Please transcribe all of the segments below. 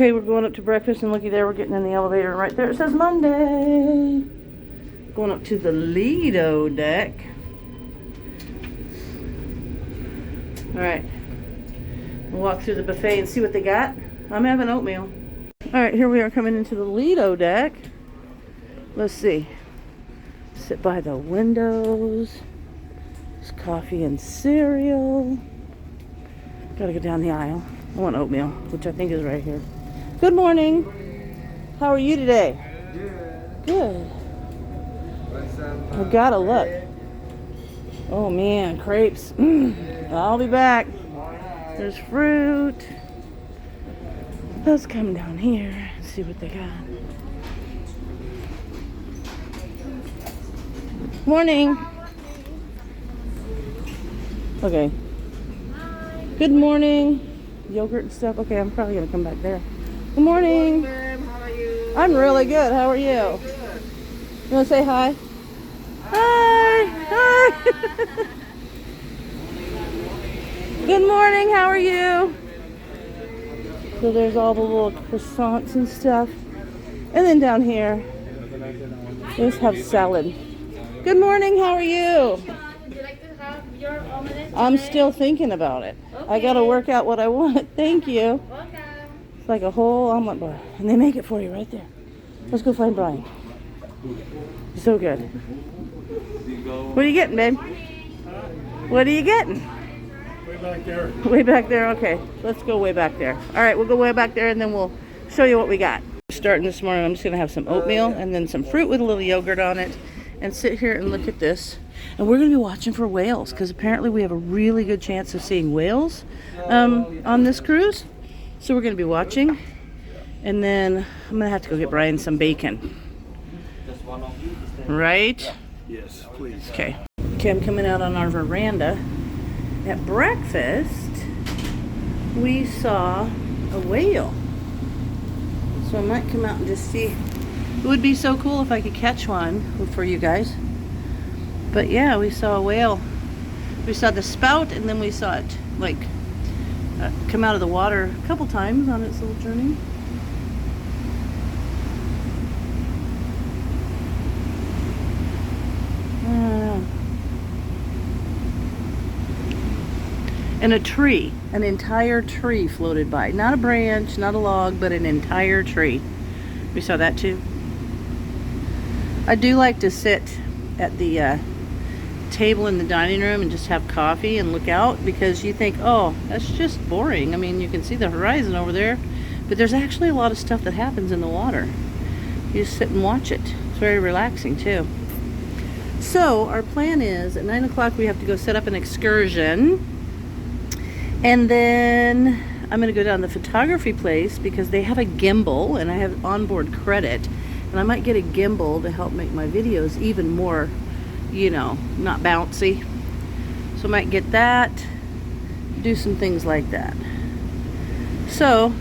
Okay, we're going up to breakfast, and looky there, we're getting in the elevator, and right there it says Monday. Going up to the Lido deck. Alright. We'll walk through the buffet and see what they got. I'm having oatmeal. Alright, here we are coming into the Lido deck. Let's see. Sit by the windows. There's coffee and cereal. Gotta go down the aisle. I want oatmeal, which I think is right here. Good morning. How are you today? Good. I gotta look. Oh man, crepes. I'll be back. There's fruit. Let's come down here and see what they got. Morning. Okay. Good morning. Yogurt and stuff. Okay, I'm probably gonna come back there. Good morning. Ma'am, how are you? I'm really good. How are you? Good. You wanna say hi? Hi. Hi. Good morning. How are you? So there's all the little croissants and stuff. And then down here, they just have salad. Good morning. How are you? Would you like to have your omelet? I'm still thinking about it. I gotta work out what I want. Thank you. Welcome. It's like a whole omelet bar. And they make it for you right there. Let's go find Brian. So good. What are you getting, babe? What are you getting? Way back there. Way back there? Okay. Let's go way back there. All right, we'll go way back there and then we'll show you what we got. Starting this morning, I'm just going to have some oatmeal and then some fruit with a little yogurt on it and sit here and look at this. And we're going to be watching for whales because apparently we have a really good chance of seeing whales on this cruise. So we're going to be watching. And then I'm going to have to go get Brian some bacon. Right? Yes, please. Okay. Okay, I'm coming out on our veranda. At breakfast, we saw a whale. So I might come out and just see. It would be so cool if I could catch one for you guys. But yeah, we saw a whale. We saw the spout and then we saw it like come out of the water a couple times on its little journey. And a tree, an entire tree floated by. Not a branch, not a log, but an entire tree. We saw that too. I do like to sit at the table in the dining room and just have coffee and look out because you think, oh, that's just boring. I mean, you can see the horizon over there, but there's actually a lot of stuff that happens in the water. You just sit and watch it. It's very relaxing too. So our plan is at 9 o'clock we have to go set up an excursion. And then I'm going to go down to the photography place because they have a gimbal and I have onboard credit. And I might get a gimbal to help make my videos even more, you know, not bouncy. So I might get that, do some things like that. So,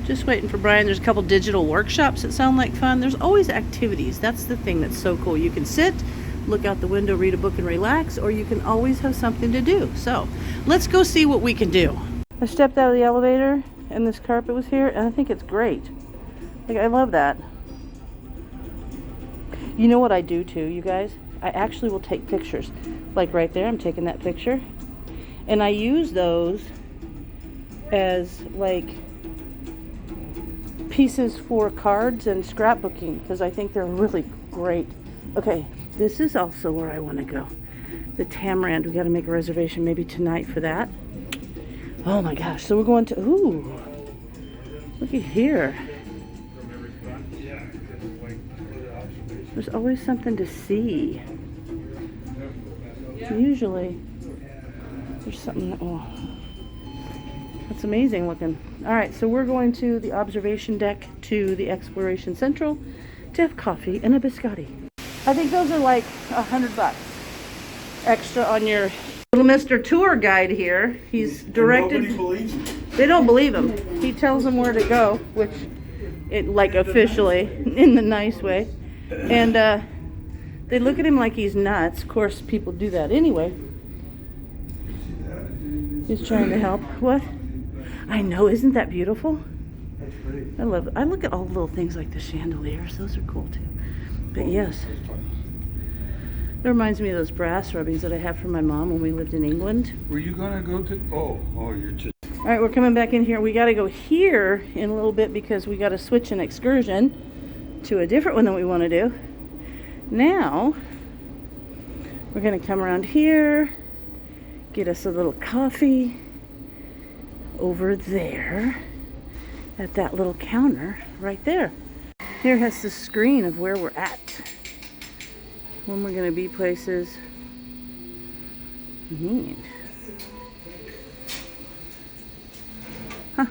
just waiting for Brian. There's a couple digital workshops that sound like fun. There's always activities. That's the thing that's so cool. You can sit, look out the window, read a book and relax, or you can always have something to do. So let's go see what we can do. I stepped out of the elevator and this carpet was here and I think it's great. Like, I love that. You know what I do too, you guys? I actually will take pictures. Like right there, I'm taking that picture. And I use those as like pieces for cards and scrapbooking because I think they're really great. Okay. This is also where I want to go. The Tamarind. We got to make a reservation maybe tonight for that. Oh my gosh. So we're going to, ooh. Look at here. There's always something to see. Usually there's something, oh. That's amazing looking. All right. So we're going to the observation deck to the Exploration Central to have coffee and a biscotti. I think those are like $100 extra on your little Mr. Tour Guide here. He's directed. Nobody believes him. They don't believe him. He tells them where to go, which it like officially in the nice way. And they look at him like he's nuts. Of course, people do that anyway. He's trying to help. What? I know. Isn't that beautiful? pretty. I love it. I look at all the little things like the chandeliers. Those are cool too. But yes, it reminds me of those brass rubbings that I had from my mom when we lived in England. Were you gonna go to? Oh, you're just. All right, we're coming back in here. We got to go here in a little bit because we got to switch an excursion to a different one that we want to do. Now, we're going to come around here, get us a little coffee over there at that little counter right there. Here has the screen of where we're at, when we're going to be places. Neat. Huh.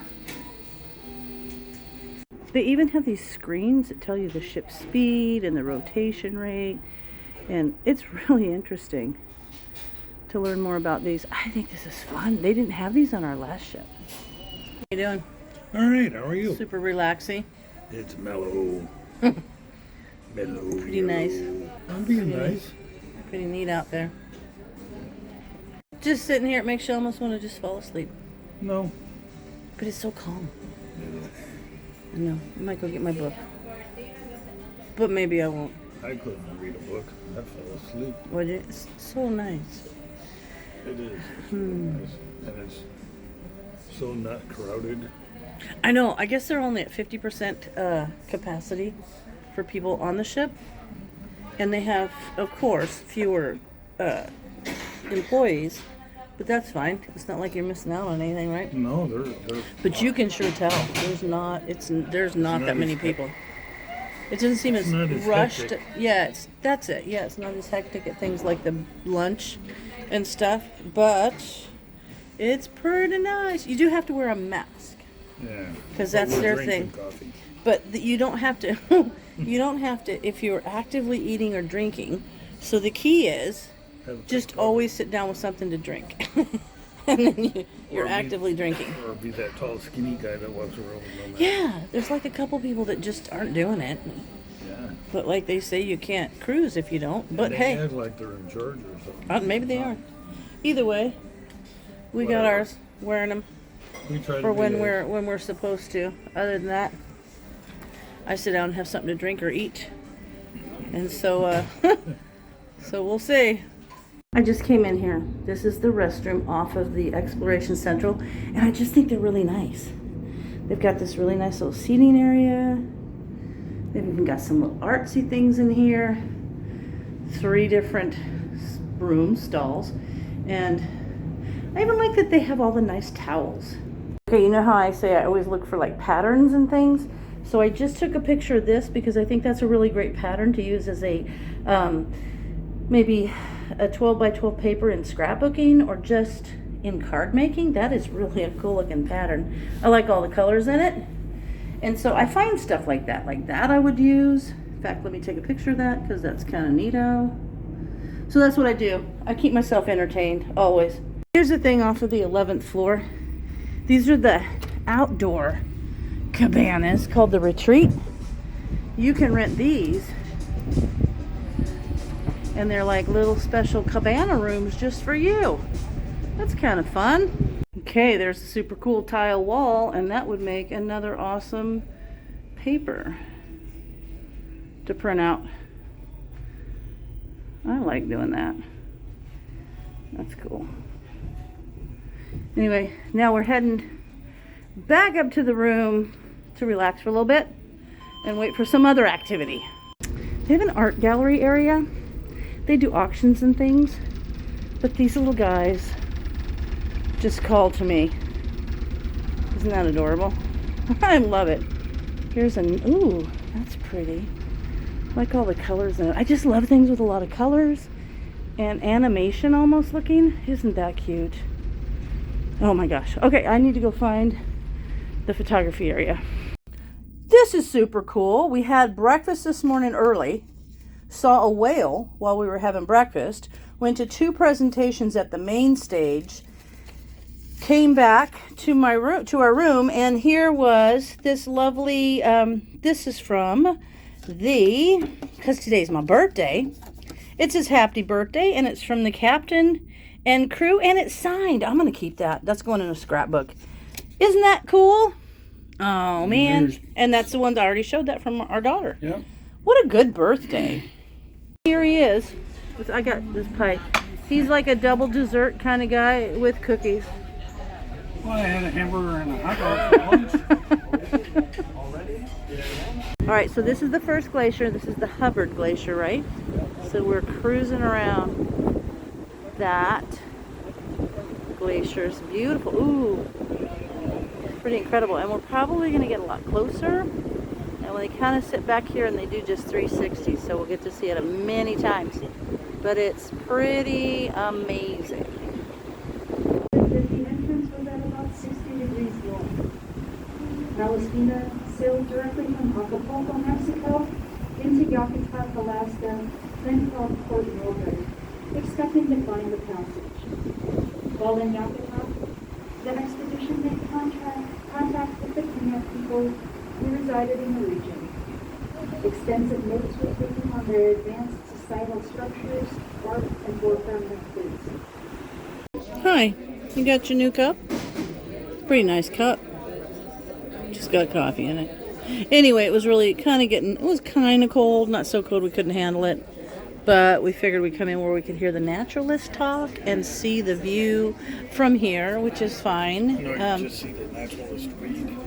They even have these screens that tell you the ship's speed and the rotation rate, and it's really interesting to learn more about these. I think this is fun. They didn't have these on our last ship. How you doing? All right, how are you? Super relaxing. It's mellow. Mellow. Pretty nice. I'm being nice. Pretty neat out there. Just sitting here, it makes you almost want to just fall asleep. No. But it's so calm. I know. I might go get my book. But maybe I won't. I couldn't read a book. I fell asleep. Would you? It's so nice. It is. It's really nice. And it's so not crowded. I know. I guess they're only at 50% capacity for people on the ship. And they have, of course, fewer employees. But that's fine. It's not like you're missing out on anything, right? No, they're. But you can sure tell there's not that many people. It doesn't seem as not as rushed. hectic. Yeah, that's it. Yeah, it's not as hectic at things like the lunch and stuff, but it's pretty nice. You do have to wear a mask. Yeah. Because that's We're their drinking thing. Coffee. But you don't have to. You don't have to if you're actively eating or drinking. So the key is just always sit down with something to drink. And then you're actively drinking. Or be that tall, skinny guy that walks around with no mask. Yeah, there's like a couple people that just aren't doing it. Yeah. But like they say, you can't cruise if you don't. But They hey, act like they're in charge or something. maybe they are. Either way, we got Whatever. ours, wearing them We try for to when be we're supposed to. Other than that, I sit down and have something to drink or eat. And so, so we'll see. I just came in here. This is the restroom off of the Exploration Central, and I just think they're really nice. They've got this really nice little seating area. They've even got some little artsy things in here. 3 different rooms, stalls, and I even like that they have all the nice towels. Okay, you know how I say I always look for like patterns and things? So I just took a picture of this because I think that's a really great pattern to use as a maybe a 12 by 12 paper in scrapbooking or just in card making. That is really a cool looking pattern. I like all the colors in it. And so I find stuff like that I would use. In fact, let me take a picture of that because that's kind of neato. So that's what I do. I keep myself entertained always. Here's the thing off of the 11th floor. These are the outdoor cabanas called the Retreat. You can rent these, and they're like little special cabana rooms just for you. That's kind of fun. Okay, there's a super cool tile wall, and that would make another awesome paper to print out. I like doing that. That's cool. Anyway, now we're heading back up to the room to relax for a little bit and wait for some other activity. They have an art gallery area. They do auctions and things, but these little guys just called to me. Isn't that adorable? I love it. Here's ooh, that's pretty. I like all the colors in it. I just love things with a lot of colors and animation almost looking. Isn't that cute? Oh my gosh. Okay, I need to go find the photography area. This is super cool. We had breakfast this morning early, saw a whale while we were having breakfast, went to 2 presentations at the main stage, came back to our room, and here was this lovely, this is from because today's my birthday. It says happy birthday, and it's from the captain and crew, and it's signed. I'm going to keep that. That's going in a scrapbook. Isn't that cool? Oh, man. And that's the one that I already showed that from our daughter. Yeah. What a good birthday. Here he is. I got this pie. He's like a double dessert kind of guy with cookies. Well, I had a hamburger and a hot dog for lunch. All right, so this is the first glacier. This is the Hubbard Glacier, right? So we're cruising around that glacier. It's beautiful. Ooh, pretty incredible. And we're probably going to get a lot closer. And when they kind of sit back here and they do just 360, so we'll get to see it many times. But it's pretty amazing. The entrance was at about 60 degrees north. Palestina sailed directly from Acapulco, Mexico, into Yakutat, Alaska, then called Port Robert, expecting to find the passage. While in Yakutat, the expedition made contact with the Khmer people who resided in the region. Extensive notes were taken on their advanced societal structures, art, and war permanent foods. Hi, you got your new cup? Pretty nice cup. Just got coffee in it. Anyway, it was really it was kind of cold, not so cold we couldn't handle it. But we figured we'd come in where we could hear the naturalist talk and see the view from here, which is fine. No, you just see the naturalist read.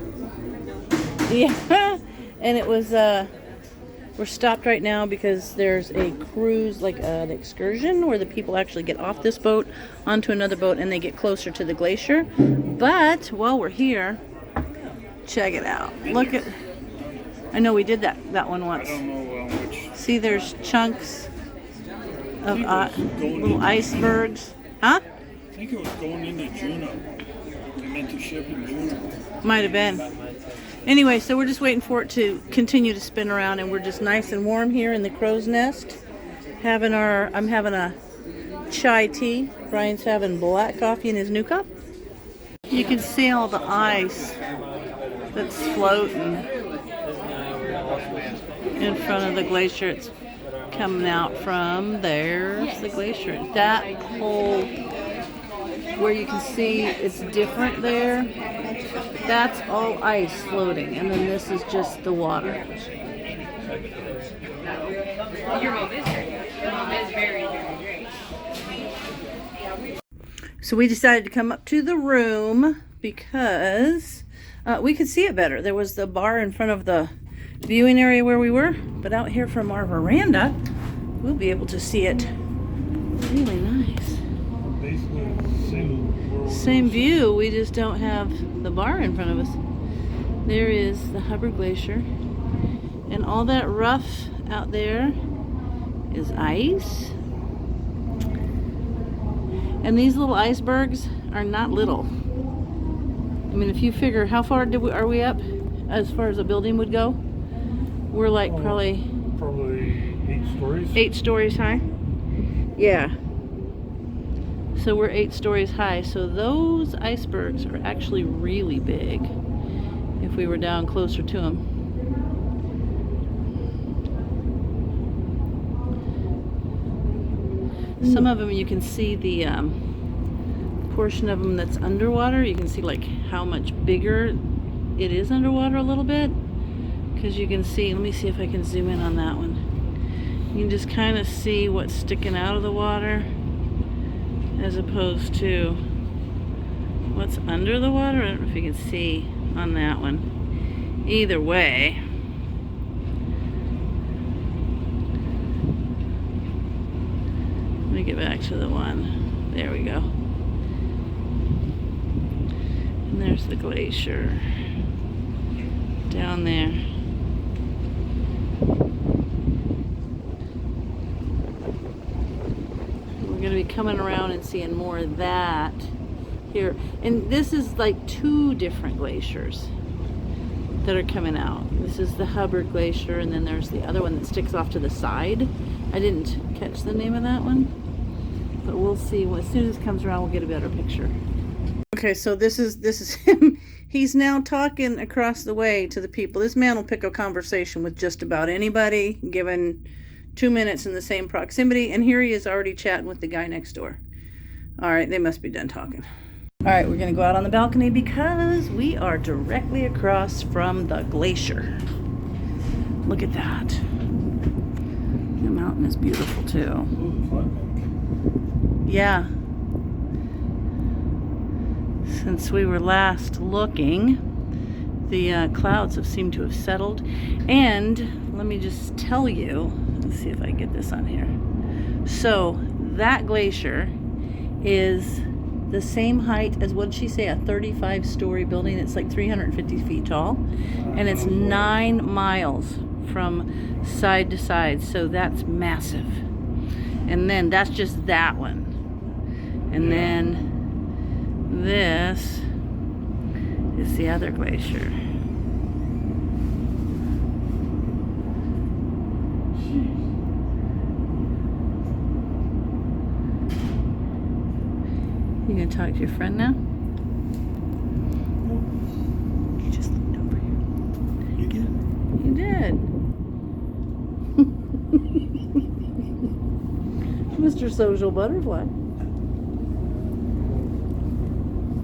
Yeah, and it was, we're stopped right now because there's a cruise, like an excursion, where the people actually get off this boat onto another boat and they get closer to the glacier. But while we're here, check it out. Look at, I know we did that one once. I don't know which. See, there's chunks of little icebergs. Huh? I think it was going into Juneau. They meant to ship in Juneau. Might have been. Anyway, so we're just waiting for it to continue to spin around, and we're just nice and warm here in the crow's nest. I'm having a chai tea. Brian's having black coffee in his new cup. You can see all the ice that's floating in front of the glacier. It's coming out from there's the glacier. That whole where you can see it's different there, that's all ice floating, and then this is just the water. Your mom is very good. Your mom is very, very great. So we decided to come up to the room because we could see it better. There was the bar in front of the viewing area where we were, but out here from our veranda, we'll be able to see it really nice. Same view, we just don't have the bar in front of us. There is the Hubbard Glacier, and all that rough out there is ice. And these little icebergs are not little. I mean, if you figure how far are we up as far as a building would go? We're like probably 8 stories. 8 stories high. Yeah. So we're 8 stories high. So those icebergs are actually really big if we were down closer to them. Some of them you can see the portion of them that's underwater. You can see like how much bigger it is underwater a little bit. Because you can see, let me see if I can zoom in on that one. You can just kind of see what's sticking out of the water as opposed to what's under the water. I don't know if you can see on that one. Either way, let me get back to the one. There we go. And there's the glacier down there. We're going to be coming around and seeing more of that here. And this is like 2 different glaciers that are coming out. This is the Hubbard Glacier, and then there's the other one that sticks off to the side. I didn't catch the name of that one, but we'll see. As soon as this comes around, we'll get a better picture. Okay, so this is him. He's now talking across the way to the people. This man will pick a conversation with just about anybody, given 2 minutes in the same proximity, and here he is already chatting with the guy next door. All right, they must be done talking. All right, we're gonna go out on the balcony because we are directly across from the glacier. Look at that. The mountain is beautiful too. Yeah. Since we were last looking, the clouds have seemed to have settled. And let me just tell you, let's see if I can get this on here. So that glacier is the same height as, what did she say, a 35-story building. It's like 350 feet tall, and it's 9 miles from side to side, so that's massive. And then that's just that one, and then this is the other glacier. You gonna talk to your friend now? You just looked over here. You did. You did. Mr. Social Butterfly.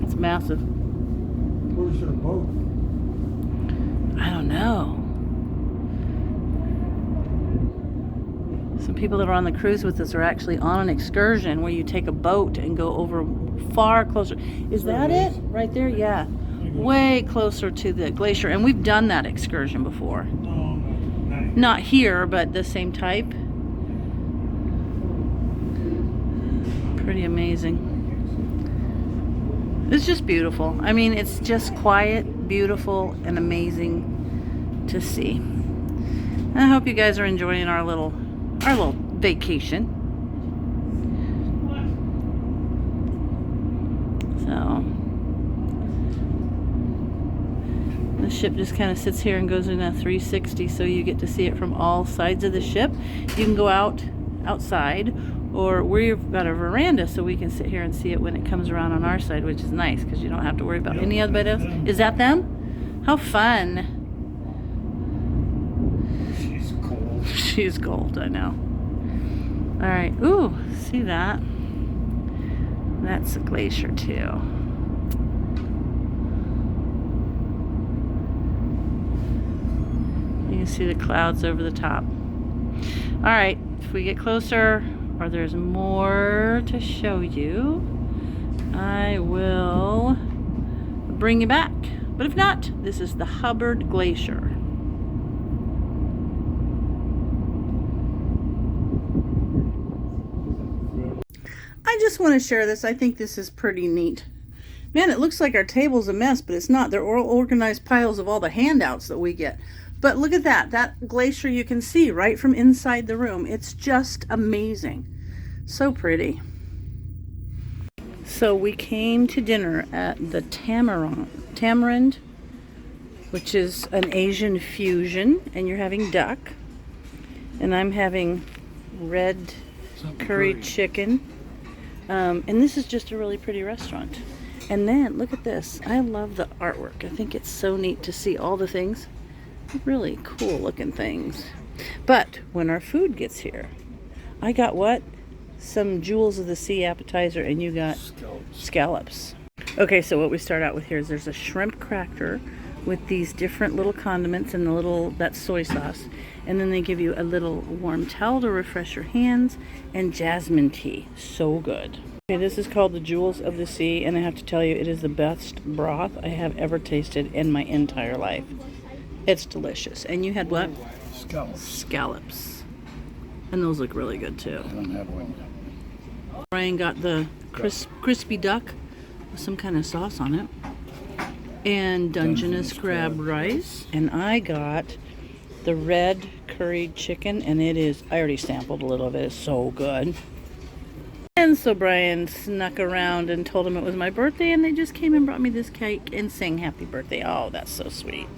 It's massive. Where's their boat? I don't know. Some people that are on the cruise with us are actually on an excursion where you take a boat and go over far closer. Is that it? Right there? Yeah. Way closer to the glacier. And we've done that excursion before. No, nice. Not here, but the same type. Pretty amazing. It's just beautiful. I mean, it's just quiet, beautiful, and amazing to see. And I hope you guys are enjoying our little vacation. So the ship just kind of sits here and goes in a 360, so you get to see it from all sides of the ship. You can go outside, or we've got a veranda so we can sit here and see it when it comes around on our side, which is nice because you don't have to worry about any other bit else. Is that them? How fun. She's cold. She's gold, I know. All right, ooh, see that? That's a glacier too. You can see the clouds over the top. All right, if we get closer or there's more to show you, I will bring you back. But if not, this is the Hubbard Glacier. I just want to share this. I think this is pretty neat. Man, it looks like our table's a mess, but it's not. They're all organized piles of all the handouts that we get. But look at that. That glacier you can see right from inside the room. It's just amazing. So pretty. So we came to dinner at the Tamarind, which is an Asian fusion, and you're having duck. And I'm having red curried chicken. And this is just a really pretty restaurant. And then look at this. I love the artwork. I think it's so neat to see all the things. Really cool looking things. But when our food gets here, I got what? Some Jewels of the Sea appetizer, and you got scallops. Okay, so what we start out with here is there's a shrimp cracker with these different little condiments and that's soy sauce. And then they give you a little warm towel to refresh your hands and jasmine tea. So good. Okay, this is called the Jewels of the Sea, and I have to tell you, it is the best broth I have ever tasted in my entire life. It's delicious. And you had what? Scallops. Scallops. And those look really good too. I don't have one. Brian got the crispy duck with some kind of sauce on it. And Dungeness crab rice. And I got the red curried chicken, and it is, I already sampled a little of it. It's so good. And so Brian snuck around and told him it was my birthday, and they just came and brought me this cake and sang happy birthday. Oh, that's so sweet.